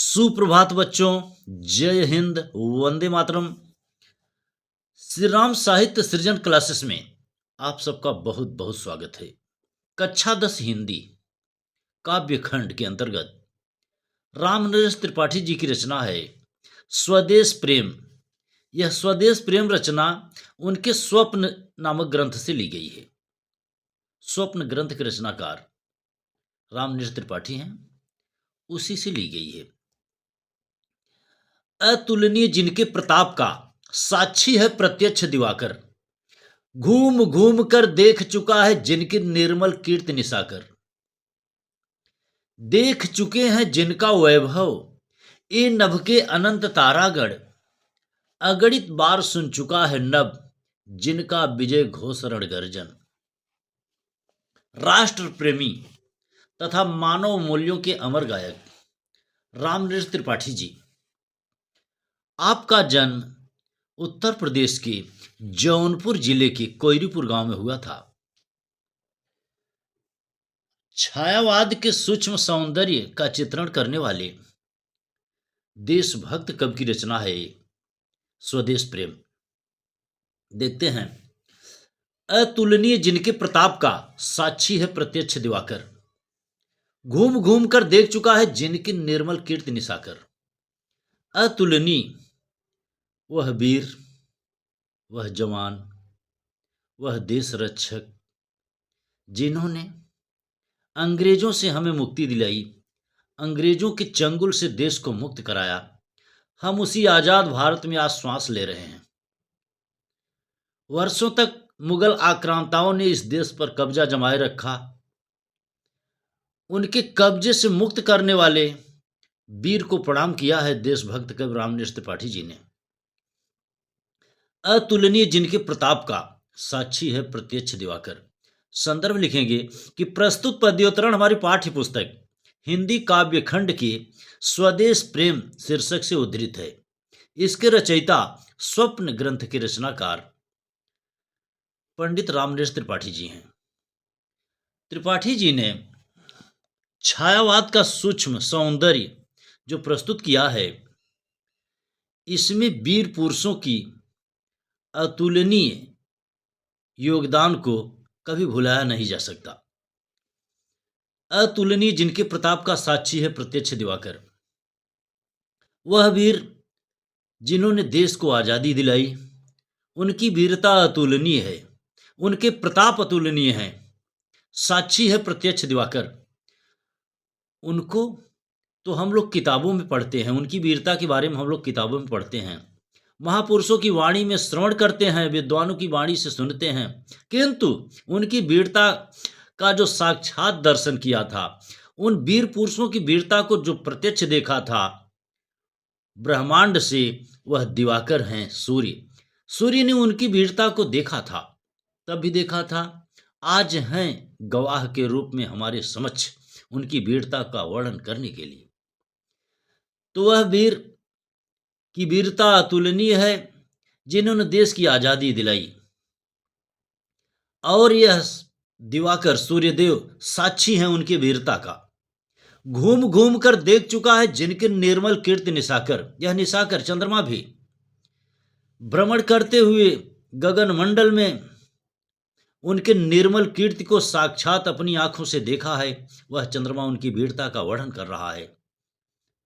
सुप्रभात बच्चों। जय हिंद, वंदे मातरम। श्री राम साहित्य सृजन क्लासेस में आप सबका बहुत बहुत स्वागत है। कक्षा 10 हिंदी काव्य खंड के अंतर्गत रामनरेश त्रिपाठी जी की रचना है स्वदेश प्रेम। यह स्वदेश प्रेम रचना उनके स्वप्न नामक ग्रंथ से ली गई है। स्वप्न ग्रंथ के रचनाकार रामनरेश त्रिपाठी हैं, उसी से ली गई है। अतुलनीय जिनके प्रताप का साक्षी है प्रत्यक्ष दिवाकर, घूम घूम कर देख चुका है जिनकी निर्मल कीर्ति निशाकर। देख चुके हैं जिनका वैभव ये नभ के अनंत तारागढ़, अगणित बार सुन चुका है नभ जिनका विजय घोष रण गर्जन। राष्ट्र प्रेमी तथा मानव मूल्यों के अमर गायक रामनरेश त्रिपाठी जी, आपका जन्म उत्तर प्रदेश के जौनपुर जिले के कोयरीपुर गांव में हुआ था। छायावाद के सूक्ष्म सौंदर्य का चित्रण करने वाले देशभक्त कवि की रचना है स्वदेश प्रेम। देखते हैं। अतुलनीय जिनके प्रताप का साक्षी है प्रत्यक्ष दिवाकर, घूम घूम कर देख चुका है जिनकी निर्मल कीर्ति निशाकर। अतुलनीय वह वीर, वह जवान, वह देश रक्षक जिन्होंने अंग्रेजों से हमें मुक्ति दिलाई, अंग्रेजों के चंगुल से देश को मुक्त कराया। हम उसी आजाद भारत में आज श्वास ले रहे हैं। वर्षों तक मुगल आक्रांताओं ने इस देश पर कब्जा जमाए रखा। उनके कब्जे से मुक्त करने वाले वीर को प्रणाम किया है देशभक्त कवि रामनरेश त्रिपाठी जी ने। अतुलनीय जिनके प्रताप का साक्षी है प्रत्यक्ष दिवाकर। संदर्भ लिखेंगे कि प्रस्तुत पद्योतरण हमारी पाठ्य पुस्तक हिंदी काव्य खंड के स्वदेश प्रेम शीर्षक से उद्धृत है। इसके रचयिता स्वप्न ग्रंथ के रचनाकार पंडित रामनरेश त्रिपाठी जी हैं। त्रिपाठी जी ने छायावाद का सूक्ष्म सौंदर्य जो प्रस्तुत किया है, इसमें वीर पुरुषों की अतुलनीय योगदान को कभी भुलाया नहीं जा सकता। अतुलनीय जिनके प्रताप का साक्षी है प्रत्यक्ष दिवाकर, वह वीर जिन्होंने देश को आजादी दिलाई, उनकी वीरता अतुलनीय है, उनके प्रताप अतुलनीय है, साक्षी है प्रत्यक्ष दिवाकर। उनको तो हम लोग किताबों में पढ़ते हैं, उनकी वीरता के बारे में हम लोग किताबों में पढ़ते हैं, महापुरुषों की वाणी में श्रवण करते हैं, विद्वानों की वाणी से सुनते हैं, किंतु उनकी वीरता का जो साक्षात दर्शन किया था, उन वीर पुरुषों की वीरता को जो प्रत्यक्ष देखा था ब्रह्मांड से, वह दिवाकर हैं सूर्य। सूर्य ने उनकी वीरता को देखा था, तब भी देखा था, आज हैं गवाह के रूप में हमारे समक्ष उनकी वीरता का वर्णन करने के लिए। तो वह वीर की वीरता अतुलनीय है जिन्होंने देश की आजादी दिलाई, और यह दिवाकर सूर्यदेव साक्षी हैं उनकी वीरता का। घूम घूम कर देख चुका है जिनके निर्मल कीर्ति निशाकर। यह निशाकर चंद्रमा भी भ्रमण करते हुए गगन मंडल में उनके निर्मल कीर्ति को साक्षात अपनी आंखों से देखा है। वह चंद्रमा उनकी वीरता का वर्णन कर रहा है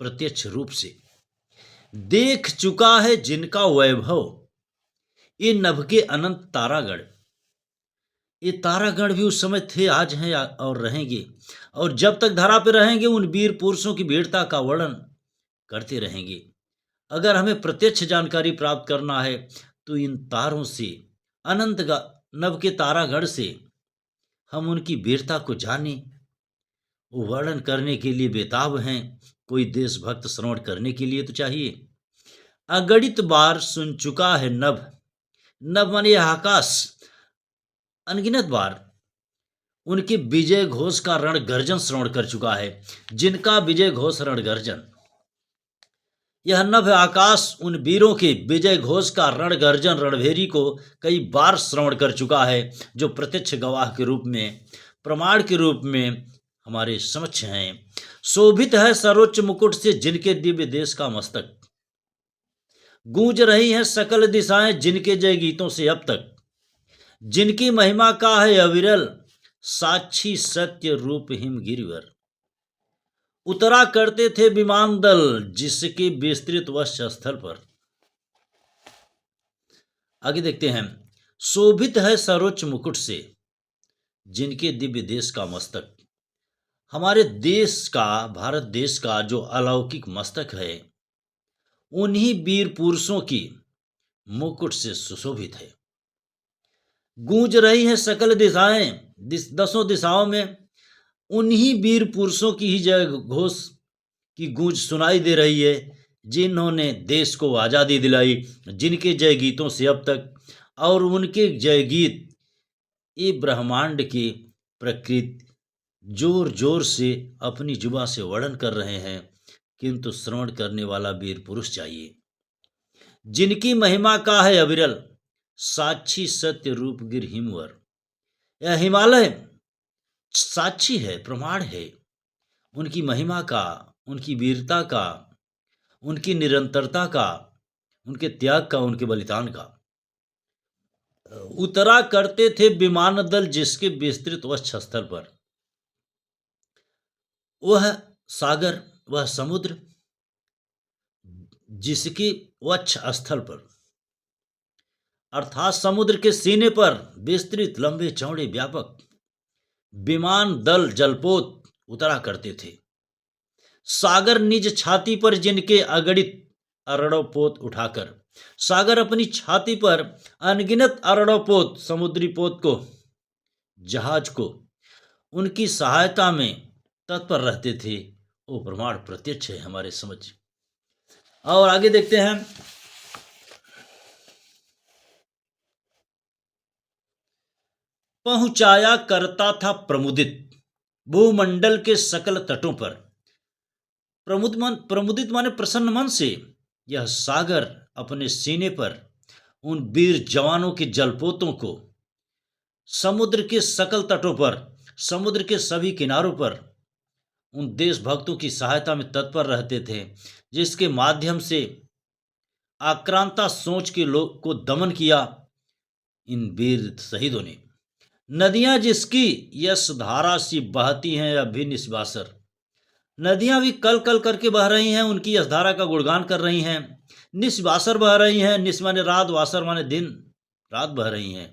प्रत्यक्ष रूप से। देख चुका है जिनका वैभव ये नभ के अनंत तारागढ़। ये तारागढ़ भी उस समय थे, आज हैं और रहेंगे, और जब तक धरा पे रहेंगे उन वीर पुरुषों की वीरता का वर्णन करते रहेंगे। अगर हमें प्रत्यक्ष जानकारी प्राप्त करना है तो इन तारों से, अनंत नभ के तारागढ़ से हम उनकी वीरता को जानें। वो वर्णन करने के लिए बेताब हैं, कोई देशभक्त श्रवण करने के लिए तो चाहिए। अगणित बार सुन चुका है नभ, नभ माने आकाश, अनगिनत बार उनके विजय घोष का रण गर्जन श्रवण कर चुका है। जिनका विजय घोष रण गर्जन, यह नभ आकाश उन वीरों के विजय घोष का रण गर्जन रणभेरी को कई बार श्रवण कर चुका है, जो प्रत्यक्ष गवाह के रूप में, प्रमाण के रूप में हमारे समक्ष हैं। शोभित है सर्वोच्च मुकुट से जिनके दिव्य देश का मस्तक। गूंज रही हैं सकल दिशाएं जिनके जय गीतों से अब तक। जिनकी महिमा का है अविरल साक्षी सत्य रूप हिम गिरिवर। उतरा करते थे विमान दल जिसके विस्तृत वक्ष स्थल पर। आगे देखते हैं, शोभित है सर्वोच्च मुकुट से जिनके दिव्य देश का मस्तक। हमारे देश का, भारत देश का जो अलौकिक मस्तक है, उन्हीं वीर पुरुषों की मुकुट से सुशोभित है। गूंज रही हैं सकल दिशाएं, दसों दिशाओं में उन्हीं वीर पुरुषों की ही जय घोष की गूंज सुनाई दे रही है, जिन्होंने देश को आज़ादी दिलाई, जिनके जय गीतों से अब तक, और उनके जय गीत ये ब्रह्मांड की प्रकृति जोर जोर से अपनी जुबां से वर्णन कर रहे हैं, किंतु श्रवण करने वाला वीर पुरुष चाहिए। जिनकी महिमा का है अविरल साक्षी सत्य रूप गिर हिमवर। यह हिमालय साक्षी है, प्रमाण है उनकी महिमा का, उनकी वीरता का, उनकी निरंतरता का, उनके त्याग का, उनके बलिदान का। उतरा करते थे विमान दल जिसके विस्तृत वक्ष स्थल पर। वह सागर, वह समुद्र जिसके वक्ष स्थल पर, अर्थात समुद्र के सीने पर विस्तृत लंबे चौड़े व्यापक विमान दल जलपोत उतरा करते थे। सागर निज छाती पर जिनके अगणित अरणोपोत उठाकर, सागर अपनी छाती पर अनगिनत अरणोपोत समुद्री पोत को, जहाज को उनकी सहायता में तत्पर रहते थे। वो प्रमाण प्रत्यक्ष है हमारे समझ। और आगे देखते हैं, पहुंचाया करता था प्रमुदित भूमंडल के सकल तटों पर। प्रमुदित माने प्रसन्न मन से यह सागर अपने सीने पर उन वीर जवानों के जलपोतों को समुद्र के सकल तटों पर, समुद्र के सभी किनारों पर उन देशभक्तों की सहायता में तत्पर रहते थे, जिसके माध्यम से आक्रांता सोच के लोग को दमन किया इन वीर शहीदों ने। नदियां जिसकी यश धारा सी बहती हैं अभी निस्वासर। नदियां भी कल कल करके बह रही हैं, उनकी यश धारा का गुणगान कर रही हैं। निस्वासर बह रही हैं, निस माने रात, वासर माने दिन, रात बह रही हैं।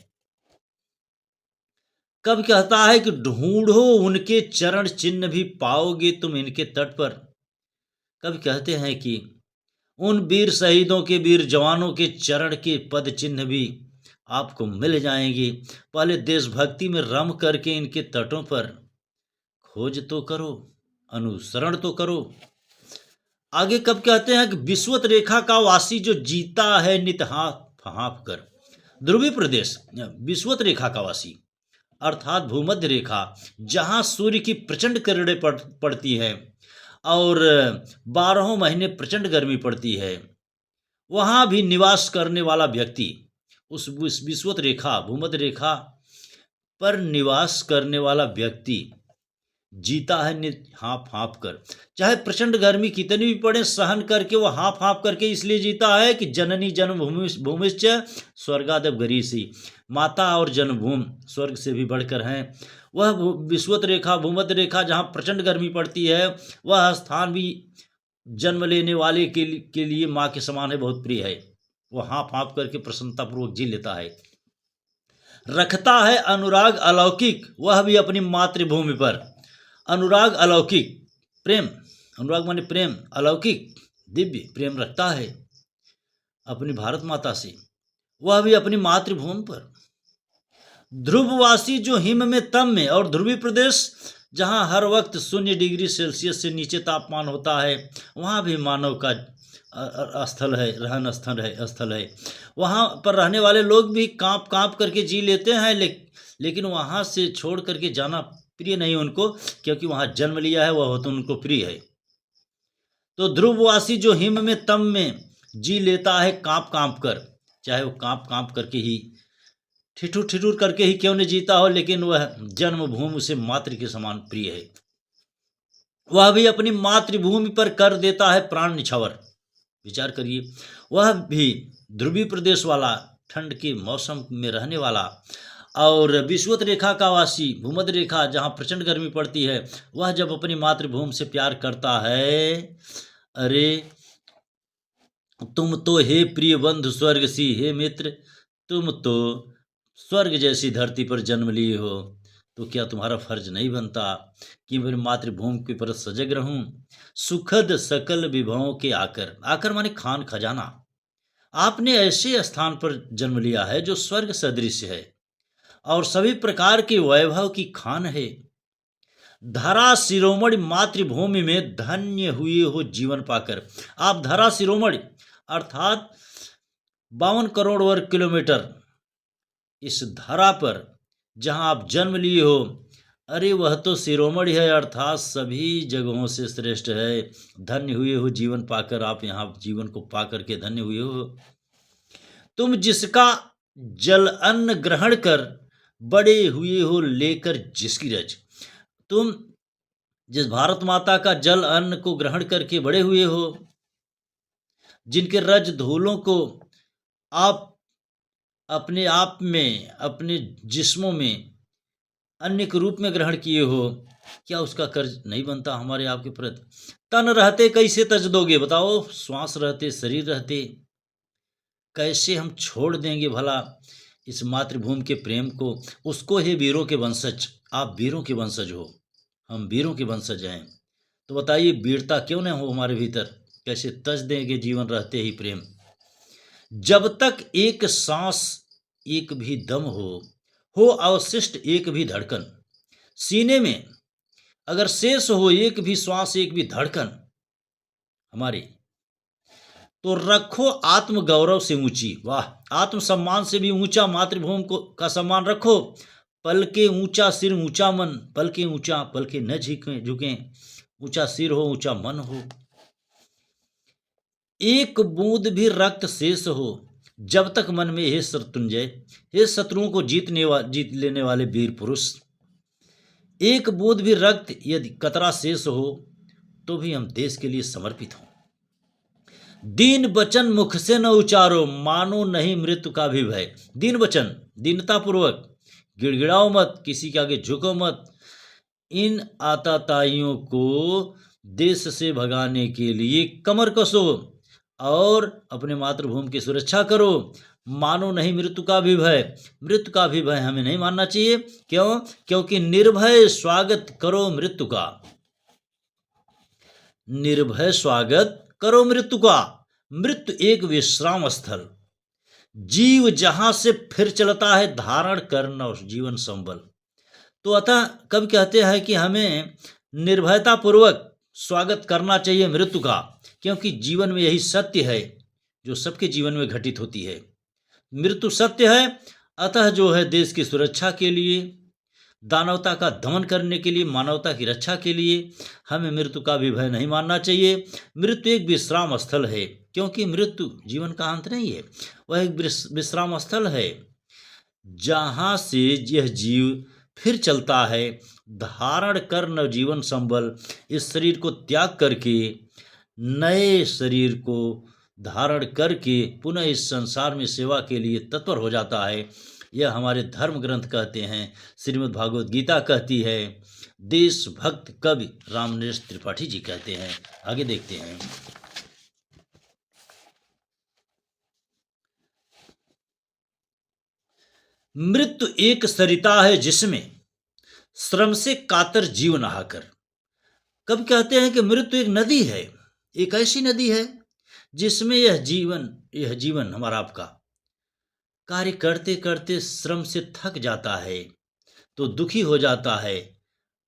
कब कहता है कि ढूंढो उनके चरण चिन्ह भी पाओगे तुम इनके तट पर। कब कहते हैं कि उन वीर शहीदों के, वीर जवानों के चरण के पद चिन्ह भी आपको मिल जाएंगे। पहले देशभक्ति में रम करके इनके तटों पर खोज तो करो, अनुसरण तो करो। आगे कब कहते हैं कि विश्वत रेखा का वासी जो जीता है नित हाँफ हाँफ कर। ध्रुवीय प्रदेश विश्वत रेखा का वासी अर्थात भूमध्य रेखा, जहाँ सूर्य की प्रचंड किरणें पड़ती है और 12 महीने प्रचंड गर्मी पड़ती है, वहाँ भी निवास करने वाला व्यक्ति उस विश्वत रेखा, भूमध्य रेखा पर निवास करने वाला व्यक्ति जीता है हाँफ हाँफ कर। चाहे प्रचंड गर्मी कितनी भी पड़े, सहन करके वो हाँफ हाँफ करके इसलिए जीता है कि जननी जन्मभूमिश्च स्वर्गादप गरीसी, माता और जन्मभूमि स्वर्ग से भी बढ़कर हैं। वह विश्वत रेखा, भूमध्य रेखा जहाँ प्रचंड गर्मी पड़ती है, वह स्थान भी जन्म लेने वाले के लिए माँ के समान है, बहुत प्रिय है। वो हाँफ हाँफ करके प्रसन्नतापूर्वक जी लेता है। रखता है अनुराग अलौकिक वह भी अपनी मातृभूमि पर। अनुराग अलौकिक, प्रेम, अनुराग माने प्रेम, अलौकिक दिव्य प्रेम रखता है अपनी भारत माता से, वह भी अपनी मातृभूमि पर। ध्रुववासी जो हिम में तम में, और ध्रुवीय प्रदेश जहाँ हर वक्त 0 डिग्री सेल्सियस से नीचे तापमान होता है, वहाँ भी मानव का स्थल है, रहन स्थल है। वहाँ पर रहने वाले लोग भी कांप कांप करके जी लेते हैं, लेकिन वहाँ से छोड़ करके जाना प्रिय नहीं उनको, क्योंकि वहाँ जन्म लिया है, वह तो उनको प्रिय है। तो ध्रुववासी जो हिम में तम में जी लेता है कांप कांप कर, चाहे वो कांप कांप करके ही, ठिठुर ठिठुर करके ही क्यों न जीता हो, लेकिन वह जन्मभूमि उसे मातृ के समान प्रिय है। वह भी अपनी मातृभूमि पर कर देता है प्राण निछावर। विचार करिए, वह भी ध्रुवीय प्रदेश वाला, ठंड के मौसम में रहने वाला और विषुवत रेखा का वासी, भूमध्य रेखा जहाँ प्रचंड गर्मी पड़ती है, वह जब अपनी मातृभूमि से प्यार करता है, अरे तुम तो हे प्रिय बंधु स्वर्ग सी, हे मित्र तुम तो स्वर्ग जैसी धरती पर जन्म लिए हो, तो क्या तुम्हारा फर्ज नहीं बनता कि मेरी मातृभूमि के पर सजग रहूं? सुखद सकल विभवों के आकर, आकर माने खान खजाना, आपने ऐसे स्थान पर जन्म लिया है जो स्वर्ग सदृश है और सभी प्रकार के वैभव की खान है। धरा शिरोमणि मातृभूमि में धन्य हुए हो जीवन पाकर। आप धरा शिरोमणि अर्थात 52 करोड़ वर्ग किलोमीटर इस धरा पर जहां आप जन्म लिए हो, अरे वह तो शिरोमणि है, अर्थात सभी जगहों से श्रेष्ठ है। धन्य हुए हो जीवन पाकर, आप यहाँ जीवन को पाकर के धन्य हुए हो। तुम जिसका जल अन्न ग्रहण कर बड़े हुए हो लेकर जिसकी रज, तुम जिस भारत माता का जल अन्न को ग्रहण करके बड़े हुए हो, जिनके रज धूलों को आप अपने आप में, अपने जिस्मों में अन्य के रूप में ग्रहण किए हो, क्या उसका कर्ज नहीं बनता हमारे आपके प्रति? तन रहते कैसे तज दोगे, बताओ? श्वास रहते, शरीर रहते, कैसे हम छोड़ देंगे भला इस मातृभूमि के प्रेम को? उसको है वीरों के वंशज, आप वीरों के वंशज हो, हम वीरों के वंशज हैं, तो बताइए वीरता क्यों न हो हमारे भीतर? कैसे तज देंगे जीवन रहते ही प्रेम? जब तक एक सांस एक भी दम हो अवशिष्ट एक भी धड़कन, सीने में अगर शेष हो एक भी श्वास, एक भी धड़कन हमारी, तो रखो आत्म गौरव से ऊंची, वाह, आत्म सम्मान से भी ऊंचा मातृभूमि को का सम्मान रखो। पल के ऊंचा सिर ऊंचा मन, पल के ऊंचा, पल के न झुकें, ऊंचा सिर हो ऊंचा मन हो। एक बूंद भी रक्त शेष हो जब तक मन में, हे शत्रुंजय, हे शत्रुओं को जीत लेने वाले वीर पुरुष, एक बूंद भी रक्त यदि कतरा शेष हो तो भी हम देश के लिए समर्पित हों। दीन वचन मुख से न उचारो, मानो नहीं मृत्यु का भी भय। दीन वचन, दीनता पूर्वक, गिड़गिड़ाओ मत, किसी के आगे झुको मत। इन आताताइयों को देश से भगाने के लिए कमर कसो और अपने मातृभूमि की सुरक्षा करो। मानो नहीं मृत्यु का भी भय, मृत्यु का भी भय हमें नहीं मानना चाहिए। क्यों? क्योंकि निर्भय स्वागत करो मृत्यु का, निर्भय स्वागत करो मृत्यु का। मृत्यु एक विश्राम स्थल, जीव जहां से फिर चलता है धारण करना जीवन संबल। तो अतः कब कहते हैं कि हमें निर्भयता पूर्वक स्वागत करना चाहिए मृत्यु का, क्योंकि जीवन में यही सत्य है जो सबके जीवन में घटित होती है। मृत्यु सत्य है, अतः जो है देश की सुरक्षा के लिए, दानवता का दमन करने के लिए, मानवता की रक्षा के लिए हमें मृत्यु का भी भय नहीं मानना चाहिए। मृत्यु एक विश्राम स्थल है, क्योंकि मृत्यु जीवन का अंत नहीं है, वह एक विश्राम स्थल है जहाँ से यह जीव फिर चलता है धारण कर नवजीवन संबल। इस शरीर को त्याग करके नए शरीर को धारण करके पुनः इस संसार में सेवा के लिए तत्पर हो जाता है। यह हमारे धर्म ग्रंथ कहते हैं, श्रीमद् भागवत गीता कहती है, देशभक्त कवि रामनरेश त्रिपाठी जी कहते हैं। आगे देखते हैं। मृत्यु एक सरिता है जिसमें श्रम से कातर जीव नहाकर। कब कहते हैं कि मृत्यु एक नदी है, एक ऐसी नदी है जिसमें यह जीवन हमारा आपका कार्य करते करते श्रम से थक जाता है तो दुखी हो जाता है,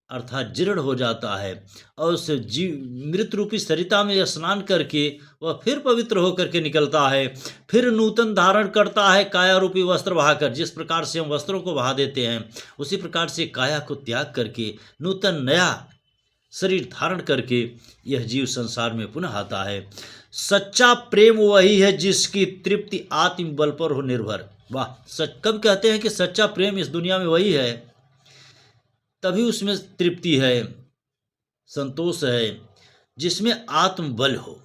अर्थात जीर्ण हो जाता है, और उस मृत रूपी सरिता में स्नान करके वह फिर पवित्र होकर के निकलता है, फिर नूतन धारण करता है काया रूपी वस्त्र बहाकर। जिस प्रकार से हम वस्त्रों को बहा देते हैं उसी प्रकार से काया को त्याग करके नूतन नया शरीर धारण करके यह जीव संसार में पुनः आता है। सच्चा प्रेम वही है जिसकी तृप्ति आत्म बल पर हो निर्भर। वाह, कब कहते हैं कि सच्चा प्रेम इस दुनिया में वही है, तभी उसमें तृप्ति है। संतोष है जिसमें आत्मबल हो।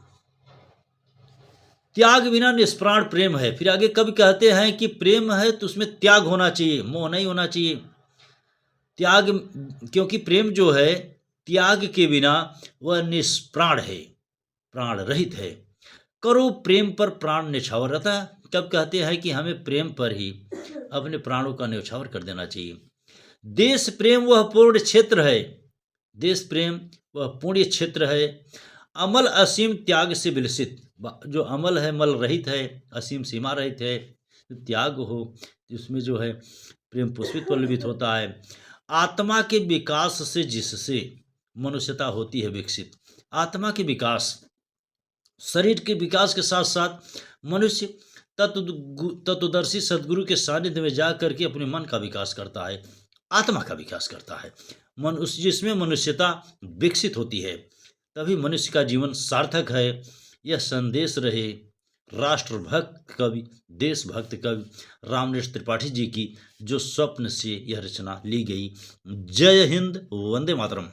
त्याग बिना निष्प्राण प्रेम है। फिर आगे कवि कहते हैं कि प्रेम है तो उसमें त्याग होना चाहिए, मोह नहीं होना चाहिए। त्याग, क्योंकि प्रेम जो है त्याग के बिना वह निष्प्राण है, प्राण रहित है। करो प्रेम पर प्राण न्यौछावर रहता। कब कहते हैं कि हमें प्रेम पर ही अपने प्राणों का न्यौछावर कर देना चाहिए। देश प्रेम वह पूर्ण क्षेत्र है, देश प्रेम वह पुण्य क्षेत्र है। अमल असीम त्याग से विलसित, जो अमल है मल रहित है, असीम सीमा रहित है। त्याग हो जिसमें जो है प्रेम पुष्पित पल्लवित होता है। आत्मा के विकास से जिससे मनुष्यता होती है विकसित। आत्मा के विकास, शरीर के विकास के साथ साथ मनुष्य तत्वदर्शी सदगुरु के सानिध्य में जा करके अपने मन का विकास करता है, आत्मा का विकास करता है। मनुष्य जिसमें मनुष्यता विकसित होती है, तभी मनुष्य का जीवन सार्थक है। यह संदेश रहे राष्ट्रभक्त कवि, देशभक्त कवि रामनेश त्रिपाठी जी की, जो स्वप्न से यह रचना ली गई। जय हिंद, वंदे मातरम।